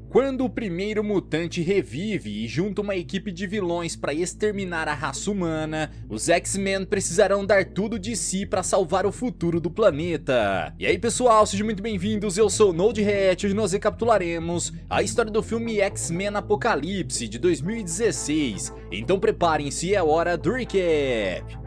Quando o primeiro mutante revive e junta uma equipe de vilões para exterminar a raça humana, os X-Men precisarão dar tudo de si para salvar o futuro do planeta. E aí pessoal, sejam muito bem-vindos, eu sou o NodeHat e hoje nós recapitularemos a história do filme X-Men Apocalipse de 2016. Então preparem-se, é hora do recap.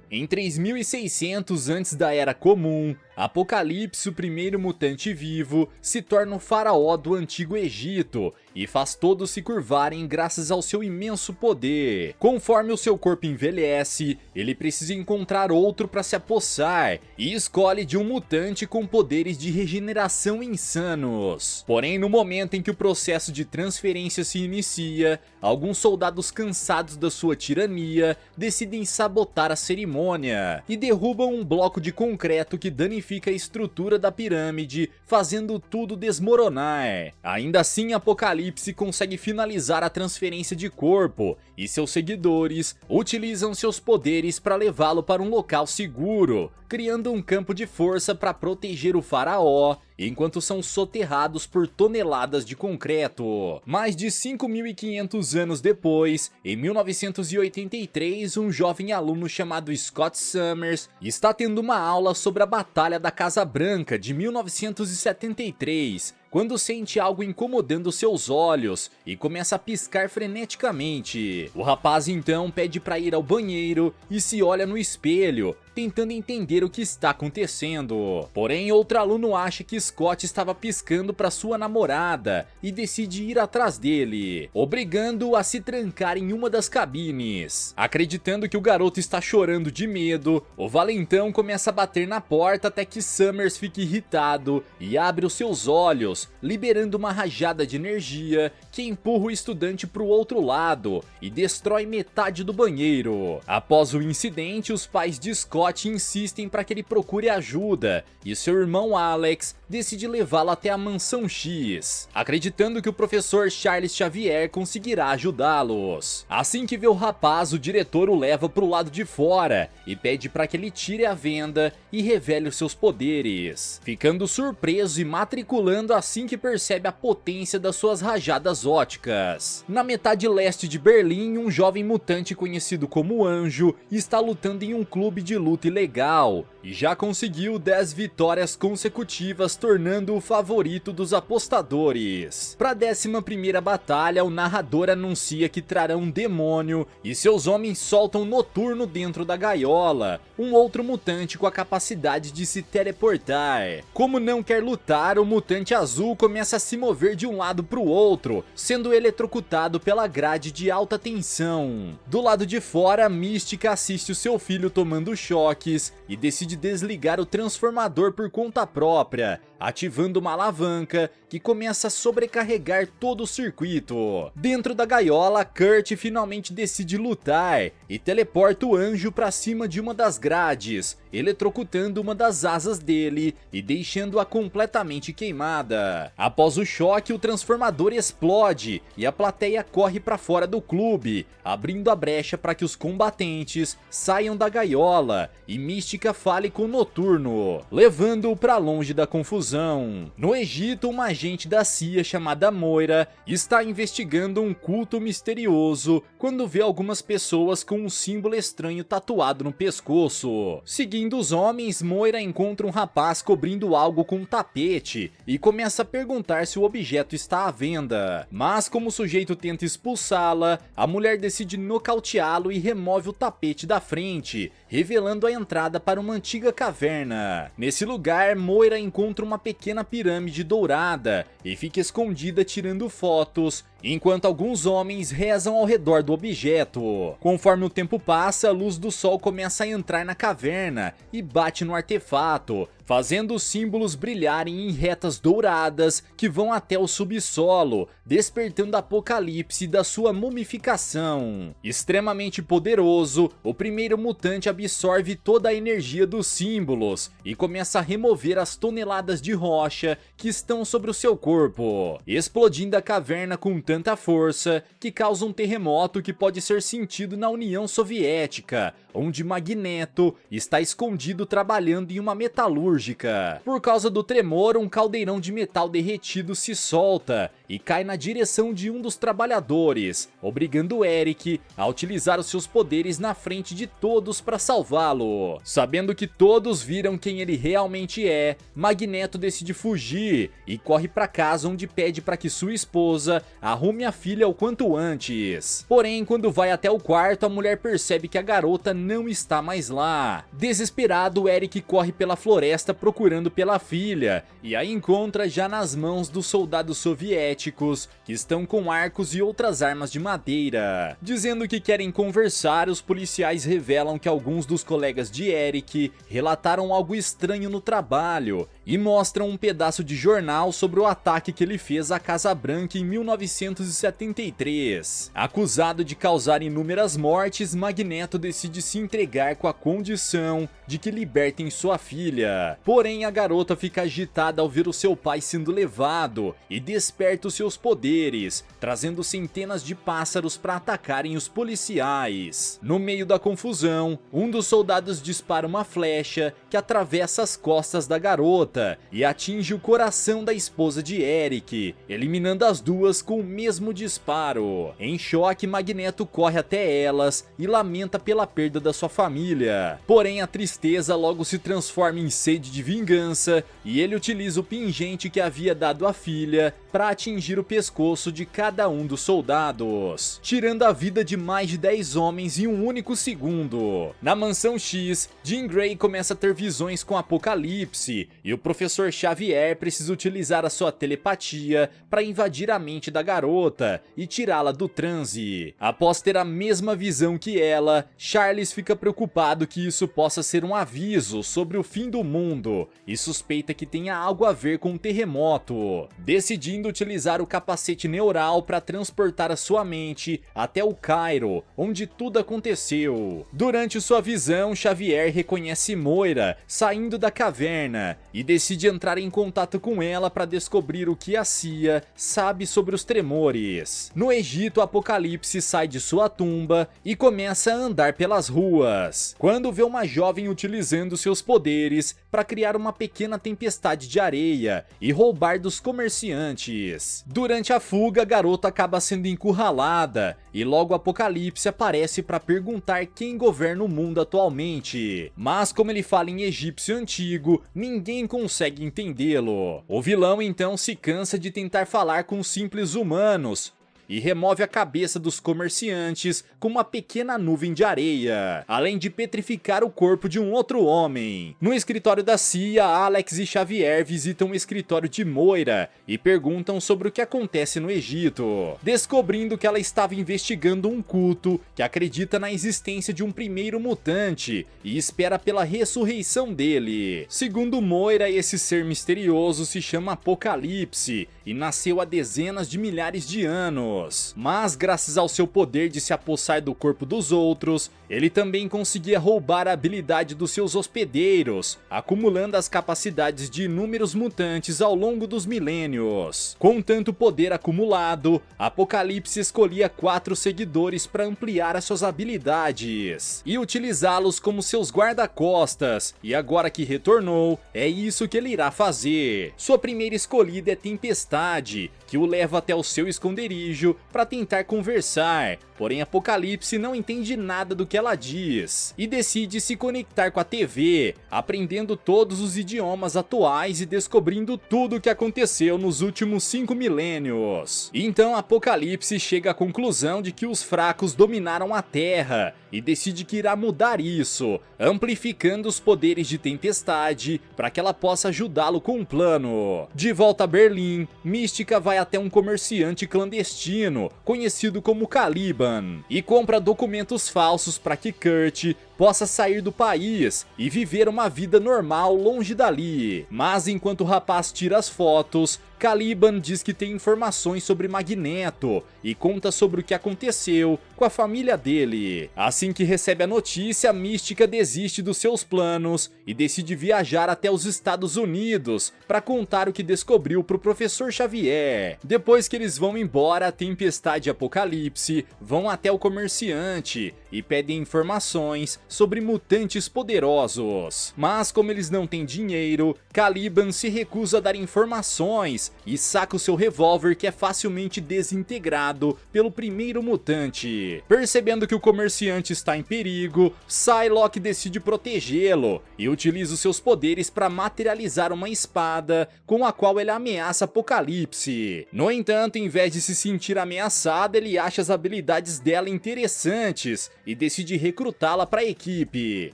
Em 3600 antes da Era Comum, Apocalipse, o primeiro mutante vivo, se torna o faraó do Antigo Egito e faz todos se curvarem graças ao seu imenso poder. Conforme o seu corpo envelhece, ele precisa encontrar outro para se apossar e escolhe de um mutante com poderes de regeneração insanos. Porém, no momento em que o processo de transferência se inicia, alguns soldados cansados da sua tirania decidem sabotar a cerimônia e derrubam um bloco de concreto que danifica a estrutura da pirâmide, fazendo tudo desmoronar. Ainda assim, Apocalipse consegue finalizar a transferência de corpo e seus seguidores utilizam seus poderes para levá-lo para um local seguro, criando um campo de força para proteger o faraó, enquanto são soterrados por toneladas de concreto. Mais de 5.500 anos depois, em 1983, um jovem aluno chamado Scott Summers está tendo uma aula sobre a Batalha da Casa Branca de 1973, quando sente algo incomodando seus olhos e começa a piscar freneticamente. O rapaz então pede para ir ao banheiro e se olha no espelho, tentando entender o que está acontecendo. Porém, outro aluno acha que Scott estava piscando para sua namorada e decide ir atrás dele, obrigando-o a se trancar em uma das cabines. Acreditando que o garoto está chorando de medo, o valentão começa a bater na porta até que Summers fique irritado e abre os seus olhos, liberando uma rajada de energia que empurra o estudante para o outro lado e destrói metade do banheiro. Após o incidente, os pais de Scott insistem para que ele procure ajuda e seu irmão Alex decide levá-lo até a Mansão X, acreditando que o professor Charles Xavier conseguirá ajudá-los. Assim que vê o rapaz, o diretor o leva para o lado de fora e pede para que ele tire a venda e revele os seus poderes, ficando surpreso e matriculando assim que percebe a potência das suas rajadas óticas. Na metade leste de Berlim, um jovem mutante conhecido como Anjo está lutando em um clube de luta ilegal e já conseguiu 10 vitórias consecutivas, tornando-o o favorito dos apostadores. Para a 11ª batalha, o narrador anuncia que trará um demônio e seus homens soltam Noturno dentro da gaiola, um outro mutante com a capacidade de se teleportar. Como não quer lutar, o mutante azul começa a se mover de um lado para o outro, sendo eletrocutado pela grade de alta tensão. Do lado de fora, Mística assiste o seu filho tomando choques e decide desligar o transformador por conta própria, ativando uma alavanca que começa a sobrecarregar todo o circuito. Dentro da gaiola, Kurt finalmente decide lutar e teleporta o Anjo para cima de uma das grades, eletrocutando uma das asas dele e deixando-a completamente queimada. Após o choque, o transformador explode e a plateia corre para fora do clube, abrindo a brecha para que os combatentes saiam da gaiola e Mística fale com Noturno, levando-o para longe da confusão. No Egito, uma agente da CIA chamada Moira está investigando um culto misterioso quando vê algumas pessoas com um símbolo estranho tatuado no pescoço. Seguindo os homens, Moira encontra um rapaz cobrindo algo com um tapete e começa a perguntar se o objeto está à venda. Mas como o sujeito tenta expulsá-la, a mulher decide nocauteá-lo e remove o tapete da frente, revelando a entrada para uma antiga caverna. Nesse lugar, Moira encontra uma pequena pirâmide dourada e fica escondida tirando fotos, enquanto alguns homens rezam ao redor do objeto. Conforme o tempo passa, a luz do sol começa a entrar na caverna e bate no artefato, fazendo os símbolos brilharem em retas douradas que vão até o subsolo, despertando Apocalipse da sua mumificação. Extremamente poderoso, o primeiro mutante absorve toda a energia dos símbolos e começa a remover as toneladas de rocha que estão sobre o seu corpo, explodindo a caverna com tanta força que causa um terremoto que pode ser sentido na União Soviética, onde Magneto está escondido trabalhando em uma metalúrgica. Por causa do tremor, um caldeirão de metal derretido se solta e cai na direção de um dos trabalhadores, obrigando Eric a utilizar os seus poderes na frente de todos para salvá-lo. Sabendo que todos viram quem ele realmente é, Magneto decide fugir e corre para casa, onde pede para que sua esposa arrume a filha o quanto antes. Porém, quando vai até o quarto, a mulher percebe que a garota não está mais lá. Desesperado, Eric corre pela floresta procurando pela filha e a encontra já nas mãos dos soldados soviéticos, que estão com arcos e outras armas de madeira. Dizendo que querem conversar, os policiais revelam que alguns dos colegas de Eric relataram algo estranho no trabalho e mostram um pedaço de jornal sobre o ataque que ele fez à Casa Branca em 1973. Acusado de causar inúmeras mortes, Magneto decide se entregar com a condição de que libertem sua filha. Porém, a garota fica agitada ao ver o seu pai sendo levado e desperta os seus poderes, trazendo centenas de pássaros para atacarem os policiais. No meio da confusão, um dos soldados dispara uma flecha que atravessa as costas da garota e atinge o coração da esposa de Eric, eliminando as duas com o mesmo disparo. Em choque, Magneto corre até elas e lamenta pela perda da sua família. Porém, a tristeza logo se transforma em sede de vingança e ele utiliza o pingente que havia dado à filha para atingir o pescoço de cada um dos soldados, tirando a vida de mais de 10 homens em um único segundo. Na Mansão X, Jean Grey começa a ter visões com Apocalipse e o Professor Xavier precisa utilizar a sua telepatia para invadir a mente da garota e tirá-la do transe. Após ter a mesma visão que ela, Charles fica preocupado que isso possa ser um aviso sobre o fim do mundo e suspeita que tenha algo a ver com um terremoto, decidindo utilizar o capacete neural para transportar a sua mente até o Cairo, onde tudo aconteceu. Durante sua visão, Xavier reconhece Moira saindo da caverna e decide entrar em contato com ela para descobrir o que a CIA sabe sobre os tremores. No Egito, Apocalipse sai de sua tumba e começa a andar pelas ruas, quando vê uma jovem utilizando seus poderes para criar uma pequena tempestade de areia e roubar dos comerciantes. Durante a fuga, a garota acaba sendo encurralada e logo Apocalipse aparece para perguntar quem governa o mundo atualmente. Mas como ele fala em egípcio antigo, ninguém consegue entendê-lo. O vilão então se cansa de tentar falar com simples humanos e remove a cabeça dos comerciantes com uma pequena nuvem de areia, além de petrificar o corpo de um outro homem. No escritório da CIA, Alex e Xavier visitam o escritório de Moira e perguntam sobre o que acontece no Egito, descobrindo que ela estava investigando um culto que acredita na existência de um primeiro mutante e espera pela ressurreição dele. Segundo Moira, esse ser misterioso se chama Apocalipse e nasceu há dezenas de milhares de anos. Mas graças ao seu poder de se apossar do corpo dos outros, ele também conseguia roubar a habilidade dos seus hospedeiros, acumulando as capacidades de inúmeros mutantes ao longo dos milênios. Com tanto poder acumulado, Apocalipse escolhia 4 seguidores para ampliar as suas habilidades e utilizá-los como seus guarda-costas, e agora que retornou, é isso que ele irá fazer. Sua primeira escolhida é Tempestade, que o leva até o seu esconderijo para tentar conversar, porém Apocalipse não entende nada do que ela diz e decide se conectar com a TV, aprendendo todos os idiomas atuais e descobrindo tudo o que aconteceu nos últimos 5 milênios. Então Apocalipse chega à conclusão de que os fracos dominaram a Terra e decide que irá mudar isso, amplificando os poderes de Tempestade para que ela possa ajudá-lo com um plano. De volta a Berlim, Mística vai até um comerciante clandestino conhecido como Caliban e compra documentos falsos para que Kurt possa sair do país e viver uma vida normal longe dali. Mas enquanto o rapaz tira as fotos, Caliban diz que tem informações sobre Magneto e conta sobre o que aconteceu com a família dele. Assim que recebe a notícia, Mística desiste dos seus planos e decide viajar até os Estados Unidos para contar o que descobriu pro Professor Xavier. Depois que eles vão embora, Tempestade e Apocalipse vão até o comerciante e pedem informações sobre mutantes poderosos. Mas como eles não têm dinheiro, Caliban se recusa a dar informações e saca o seu revólver, que é facilmente desintegrado pelo primeiro mutante. Percebendo que o comerciante está em perigo, Psylocke decide protegê-lo e utiliza os seus poderes para materializar uma espada com a qual ele ameaça Apocalipse. No entanto, em vez de se sentir ameaçado, ele acha as habilidades dela interessantes e decide recrutá-la para a equipe,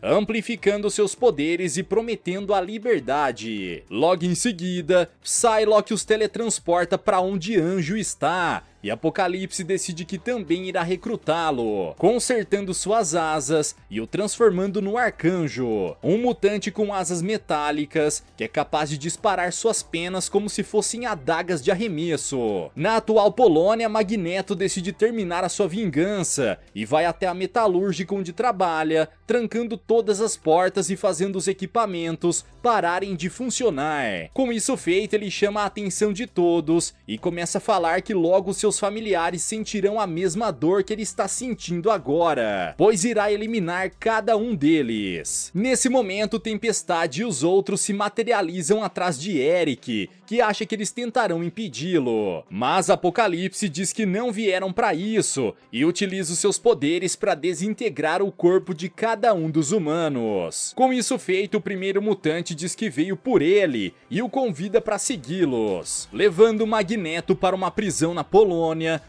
amplificando seus poderes e prometendo a liberdade. Logo em seguida, Psylocke os teletransporta para onde Anjo está, e Apocalipse decide que também irá recrutá-lo, consertando suas asas e o transformando no Arcanjo, um mutante com asas metálicas que é capaz de disparar suas penas como se fossem adagas de arremesso. Na atual Polônia, Magneto decide terminar a sua vingança e vai até a metalúrgica onde trabalha, trancando todas as portas e fazendo os equipamentos pararem de funcionar. Com isso feito, ele chama a atenção de todos e começa a falar que logo seus familiares sentirão a mesma dor que ele está sentindo agora, pois irá eliminar cada um deles. Nesse momento, Tempestade e os outros se materializam atrás de Eric, que acha que eles tentarão impedi-lo. Mas Apocalipse diz que não vieram para isso e utiliza os seus poderes para desintegrar o corpo de cada um dos humanos. Com isso feito, o primeiro mutante diz que veio por ele e o convida para segui-los, levando Magneto para uma prisão na Polônia,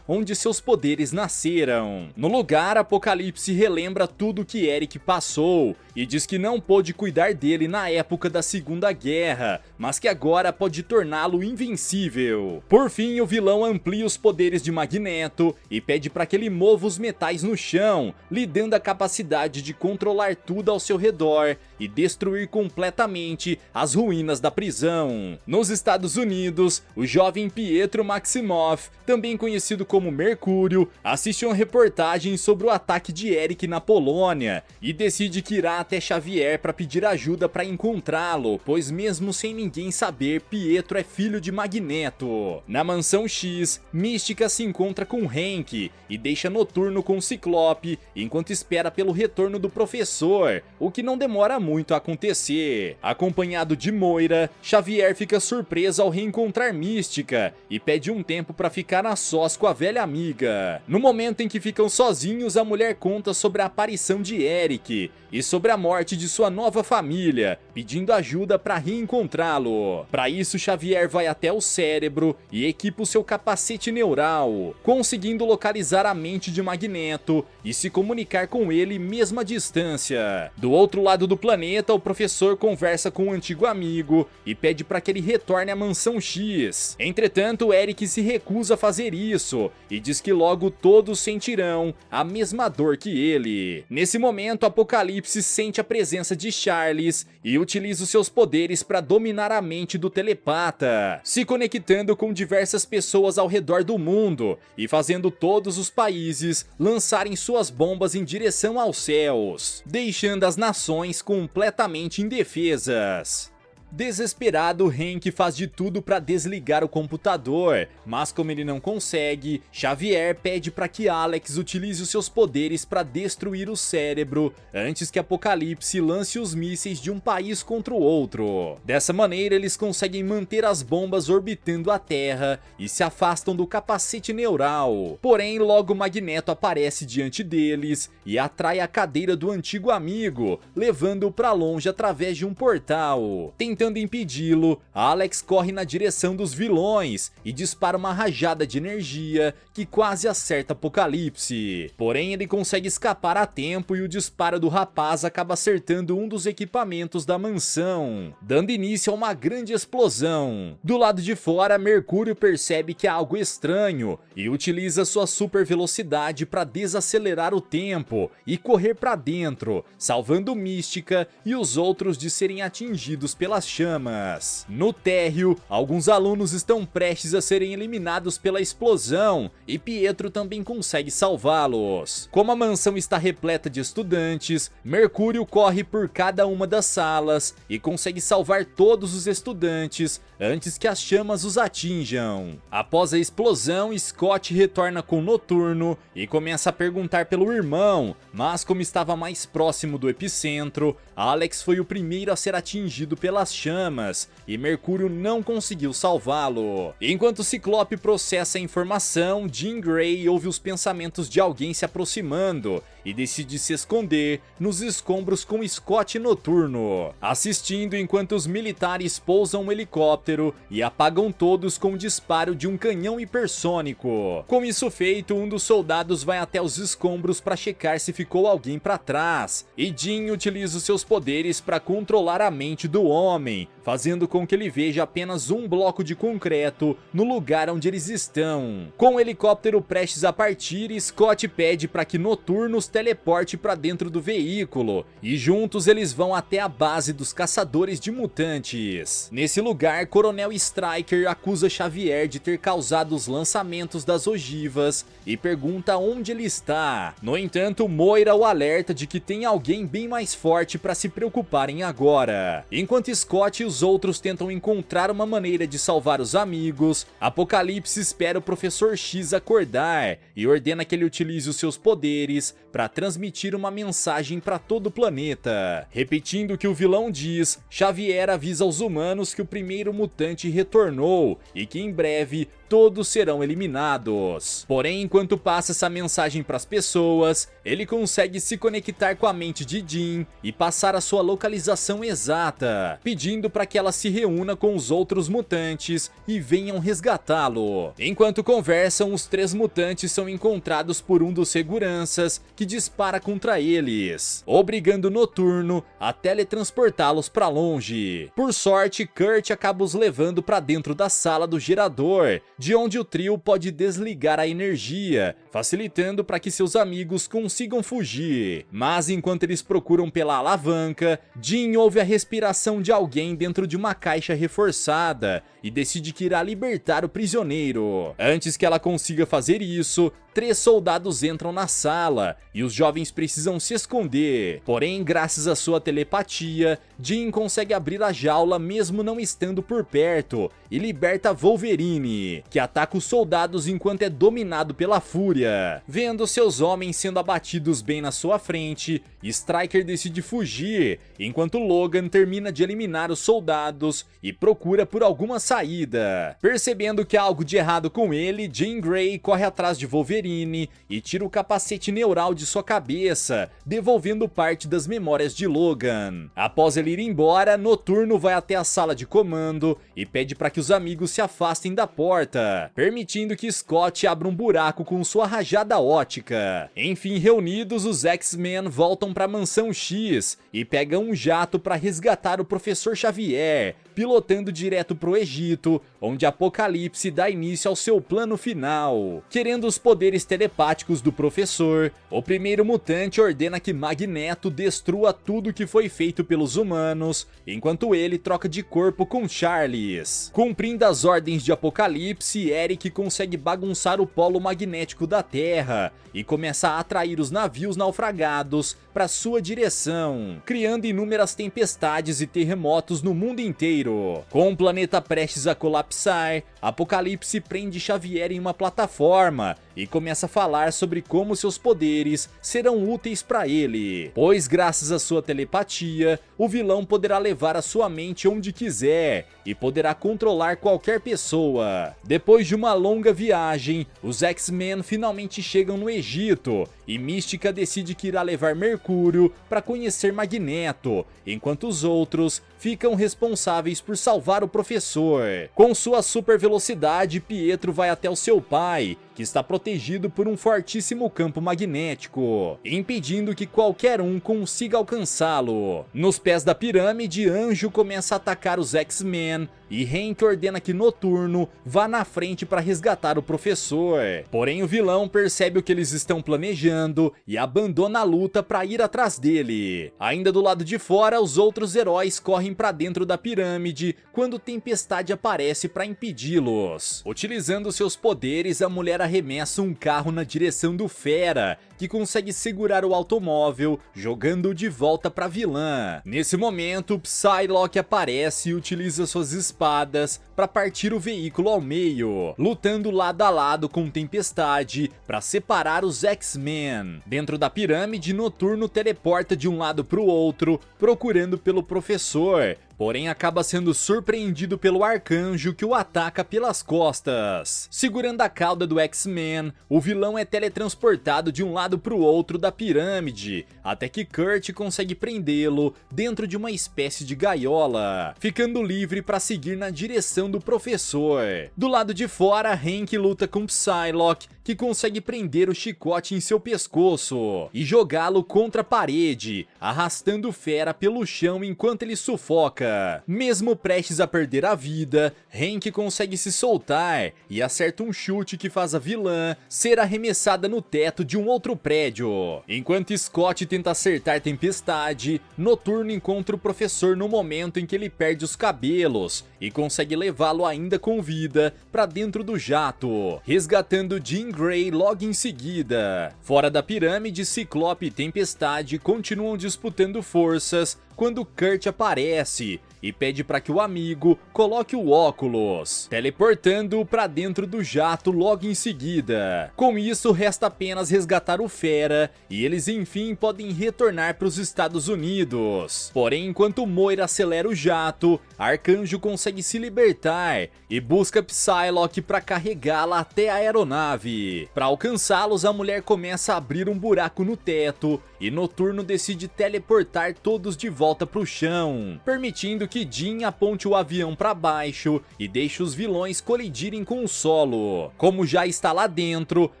onde seus poderes nasceram. No lugar, Apocalipse relembra tudo que Eric passou e diz que não pôde cuidar dele na época da Segunda Guerra, mas que agora pode torná-lo invencível. Por fim, o vilão amplia os poderes de Magneto e pede para que ele mova os metais no chão, lhe dando a capacidade de controlar tudo ao seu redor e destruir completamente as ruínas da prisão. Nos Estados Unidos, o jovem Pietro Maximoff, também conhecido como Mercúrio, assiste uma reportagem sobre o ataque de Eric na Polônia e decide que irá até Xavier para pedir ajuda para encontrá-lo, pois mesmo sem ninguém saber, Pietro é filho de Magneto. Na Mansão X, Mística se encontra com Hank e deixa Noturno com Ciclope enquanto espera pelo retorno do professor, o que não demora muito a acontecer. Acompanhado de Moira, Xavier fica surpreso ao reencontrar Mística e pede um tempo para ficar a sós com a velha amiga. No momento em que ficam sozinhos, a mulher conta sobre a aparição de Eric e sobre a morte de sua nova família, pedindo ajuda para reencontrá-lo. Para isso, Xavier vai até o cérebro e equipa o seu capacete neural, conseguindo localizar a mente de Magneto e se comunicar com ele mesmo à distância. Do outro lado do planeta, o professor conversa com um antigo amigo e pede para que ele retorne à Mansão X. Entretanto, Eric se recusa a fazer isso e diz que logo todos sentirão a mesma dor que ele. Nesse momento, Apocalipse sente a presença de Charles e utiliza os seus poderes para dominar a mente do telepata, se conectando com diversas pessoas ao redor do mundo e fazendo todos os países lançarem suas bombas em direção aos céus, deixando as nações completamente indefesas. Desesperado, Hank faz de tudo para desligar o computador, mas como ele não consegue, Xavier pede para que Alex utilize os seus poderes para destruir o cérebro antes que Apocalipse lance os mísseis de um país contra o outro. Dessa maneira, eles conseguem manter as bombas orbitando a Terra e se afastam do capacete neural. Porém, logo Magneto aparece diante deles e atrai a cadeira do antigo amigo, levando-o para longe através de um portal. Tentando Tentando impedi-lo, Alex corre na direção dos vilões e dispara uma rajada de energia que quase acerta Apocalipse. Porém, ele consegue escapar a tempo e o disparo do rapaz acaba acertando um dos equipamentos da mansão, dando início a uma grande explosão. Do lado de fora, Mercúrio percebe que há algo estranho e utiliza sua super velocidade para desacelerar o tempo e correr para dentro, salvando Mística e os outros de serem atingidos pelas chamas. No térreo, alguns alunos estão prestes a serem eliminados pela explosão e Pietro também consegue salvá-los. Como a mansão está repleta de estudantes, Mercúrio corre por cada uma das salas e consegue salvar todos os estudantes antes que as chamas os atinjam. Após a explosão, Scott retorna com Noturno e começa a perguntar pelo irmão, mas como estava mais próximo do epicentro, Alex foi o primeiro a ser atingido pelas chamas e Mercúrio não conseguiu salvá-lo. Enquanto Ciclope processa a informação, Jean Grey ouve os pensamentos de alguém se aproximando e decide se esconder nos escombros com Scott e Noturno, assistindo enquanto os militares pousam um helicóptero e apagam todos com o disparo de um canhão hipersônico. Com isso feito, um dos soldados vai até os escombros para checar se ficou alguém para trás, e Jean utiliza os seus poderes para controlar a mente do homem, fazendo com que ele veja apenas um bloco de concreto no lugar onde eles estão. Com o helicóptero prestes a partir, Scott pede para que Noturno os teleporte para dentro do veículo, e juntos eles vão até a base dos caçadores de mutantes. Nesse lugar, Coronel Stryker acusa Xavier de ter causado os lançamentos das ogivas e pergunta onde ele está. No entanto, Moira o alerta de que tem alguém bem mais forte para se preocuparem agora. Enquanto Scott e os outros tentam encontrar uma maneira de salvar os amigos, Apocalipse espera o Professor X acordar e ordena que ele utilize os seus poderes para transmitir uma mensagem para todo o planeta. Repetindo o que o vilão diz, Xavier avisa aos humanos que o primeiro mutante retornou e que em breve todos serão eliminados. Porém, enquanto passa essa mensagem para as pessoas, ele consegue se conectar com a mente de Jean e passar a sua localização exata, pedindo para que ela se reúna com os outros mutantes e venham resgatá-lo. Enquanto conversam, os 3 mutantes são encontrados por um dos seguranças que dispara contra eles, obrigando Noturno a teletransportá-los para longe. Por sorte, Kurt acaba os levando para dentro da sala do gerador, de onde o trio pode desligar a energia, facilitando para que seus amigos consigam fugir. Mas enquanto eles procuram pela alavanca, Jean ouve a respiração de alguém dentro de uma caixa reforçada e decide que irá libertar o prisioneiro. Antes que ela consiga fazer isso, 3 soldados entram na sala e os jovens precisam se esconder. Porém, graças à sua telepatia, Jean consegue abrir a jaula mesmo não estando por perto e liberta Wolverine, que ataca os soldados enquanto é dominado pela fúria. Vendo seus homens sendo abatidos bem na sua frente, Stryker decide fugir, enquanto Logan termina de eliminar os soldados e procura por alguma saída. Percebendo que há algo de errado com ele, Jean Grey corre atrás de Wolverine e tira o capacete neural de sua cabeça, devolvendo parte das memórias de Logan. Após ele ir embora, Noturno vai até a sala de comando e pede para que os amigos se afastem da porta, permitindo que Scott abra um buraco com sua rajada ótica. Enfim, reunidos, os X-Men voltam para a Mansão X e pegam um jato para resgatar o Professor Xavier, pilotando direto pro Egito, onde Apocalipse dá início ao seu plano final. Querendo os poderes telepáticos do professor, o primeiro mutante ordena que Magneto destrua tudo que foi feito pelos humanos, enquanto ele troca de corpo com Charles. Cumprindo as ordens de Apocalipse, Eric consegue bagunçar o polo magnético da Terra e começa a atrair os navios naufragados para sua direção, criando inúmeras tempestades e terremotos no mundo inteiro. Com o planeta prestes a colapsar, Apocalipse prende Xavier em uma plataforma e começa a falar sobre como seus poderes serão úteis para ele, pois graças à sua telepatia, o vilão poderá levar a sua mente onde quiser e poderá controlar qualquer pessoa. Depois de uma longa viagem, os X-Men finalmente chegam no Egito e Mística decide que irá levar Mercúrio para conhecer Magneto, enquanto os outros ficam responsáveis por salvar o professor. Com sua super velocidade, Pietro vai até o seu pai, que está protegido por um fortíssimo campo magnético, impedindo que qualquer um consiga alcançá-lo. Nos pés da pirâmide, Anjo começa a atacar os X-Men e Hank ordena que Noturno vá na frente para resgatar o professor. Porém, o vilão percebe o que eles estão planejando e abandona a luta para ir atrás dele. Ainda do lado de fora, os outros heróis correm para dentro da pirâmide quando Tempestade aparece para impedi-los. Utilizando seus poderes, a mulher arremessa um carro na direção do Fera, que consegue segurar o automóvel, jogando-o de volta para a vilã. Nesse momento, Psylocke aparece e utiliza suas espadas para partir o veículo ao meio, lutando lado a lado com Tempestade para separar os X-Men. Dentro da pirâmide, Noturno teleporta de um lado para o outro, procurando pelo professor, porém acaba sendo surpreendido pelo Arcanjo, que o ataca pelas costas. Segurando a cauda do X-Men, o vilão é teletransportado de um lado para o outro da pirâmide, até que Kurt consegue prendê-lo dentro de uma espécie de gaiola, ficando livre para seguir na direção do professor. Do lado de fora, Hank luta com Psylocke, que consegue prender o chicote em seu pescoço e jogá-lo contra a parede, arrastando o Fera pelo chão enquanto ele sufoca. Mesmo prestes a perder a vida, Hank consegue se soltar e acerta um chute que faz a vilã ser arremessada no teto de um outro prédio. Enquanto Scott tenta acertar Tempestade, Noturno encontra o professor no momento em que ele perde os cabelos e consegue levá-lo ainda com vida para dentro do jato, resgatando Jean Grey logo em seguida. Fora da pirâmide, Ciclope e Tempestade continuam disputando forças quando Kurt aparece e pede para que o amigo coloque o óculos, teleportando-o para dentro do jato logo em seguida. Com isso, resta apenas resgatar o Fera e eles enfim podem retornar para os Estados Unidos. Porém, enquanto Moira acelera o jato, Arcanjo consegue se libertar e busca Psylocke para carregá-la até a aeronave. Para alcançá-los, a mulher começa a abrir um buraco no teto e Noturno decide teleportar todos de volta para o chão, permitindo que Jean aponte o avião para baixo e deixe os vilões colidirem com o solo. Como já está lá dentro,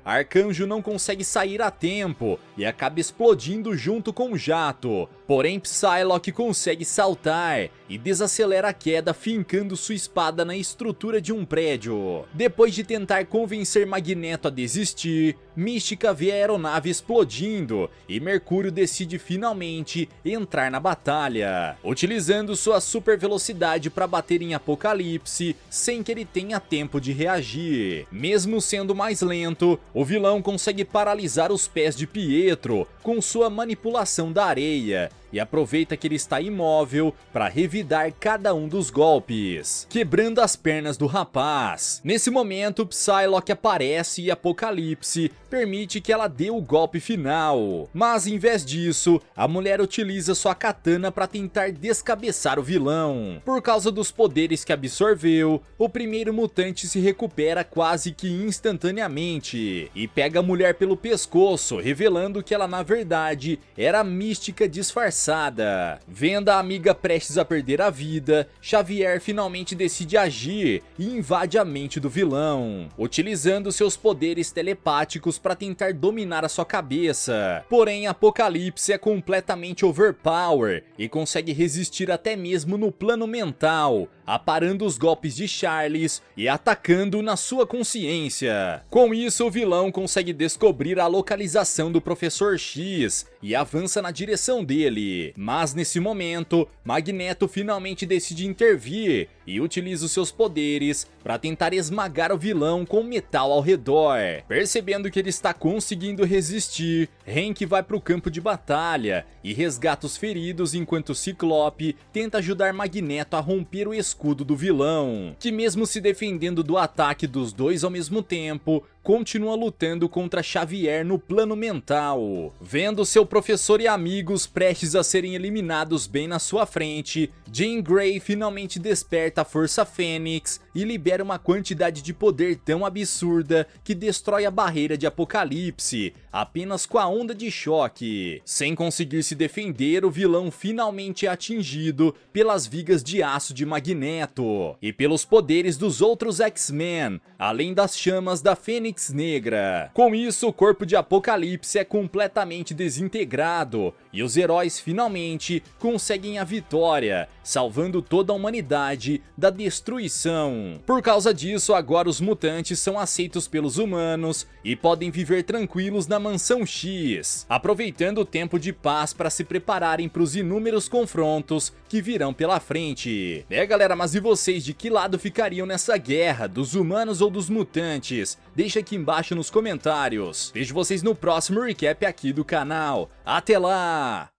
Arcanjo não consegue sair a tempo e acaba explodindo junto com o jato. Porém, Psylocke consegue saltar e desacelera a queda, fincando sua espada na estrutura de um prédio. Depois de tentar convencer Magneto a desistir, Mística vê a aeronave explodindo e Mercúrio decide finalmente entrar na batalha, utilizando sua super velocidade para bater em Apocalipse sem que ele tenha tempo de reagir. Mesmo sendo mais lento, o vilão consegue paralisar os pés de Pietro com sua manipulação da areia e aproveita que ele está imóvel para revidar cada um dos golpes, quebrando as pernas do rapaz. Nesse momento, Psylocke aparece e Apocalipse permite que ela dê o golpe final, mas em vez disso, a mulher utiliza sua katana para tentar descabeçar o vilão. Por causa dos poderes que absorveu, o primeiro mutante se recupera quase que instantaneamente e pega a mulher pelo pescoço, revelando que ela na verdade era a Mística disfarçada. Vendo a amiga prestes a perder a vida, Xavier finalmente decide agir e invade a mente do vilão, utilizando seus poderes telepáticos para tentar dominar a sua cabeça. Porém, Apocalipse é completamente overpower e consegue resistir até mesmo no plano mental, aparando os golpes de Charles e atacando na sua consciência. Com isso, o vilão consegue descobrir a localização do Professor X e avança na direção dele. Mas nesse momento, Magneto finalmente decide intervir e utiliza os seus poderes para tentar esmagar o vilão com metal ao redor. Percebendo que ele está conseguindo resistir, Hank vai para o campo de batalha e resgata os feridos, enquanto Ciclope tenta ajudar Magneto a romper o escudo do vilão, que mesmo se defendendo do ataque dos dois ao mesmo tempo, continua lutando contra Xavier no plano mental. Vendo seu professor e amigos prestes a serem eliminados bem na sua frente, Jean Grey finalmente desperta liberta a Força Fênix e libera uma quantidade de poder tão absurda que destrói a barreira de Apocalipse apenas com a onda de choque. Sem conseguir se defender, o vilão finalmente é atingido pelas vigas de aço de Magneto e pelos poderes dos outros X-Men, além das chamas da Fênix Negra. Com isso, o corpo de Apocalipse é completamente desintegrado e os heróis finalmente conseguem a vitória, salvando toda a humanidade da destruição. Por causa disso, agora os mutantes são aceitos pelos humanos e podem viver tranquilos na Mansão X, aproveitando o tempo de paz para se prepararem para os inúmeros confrontos que virão pela frente. Galera, mas e vocês, de que lado ficariam nessa guerra, dos humanos ou dos mutantes? Deixa aqui embaixo nos comentários. Vejo vocês no próximo recap aqui do canal. Até lá!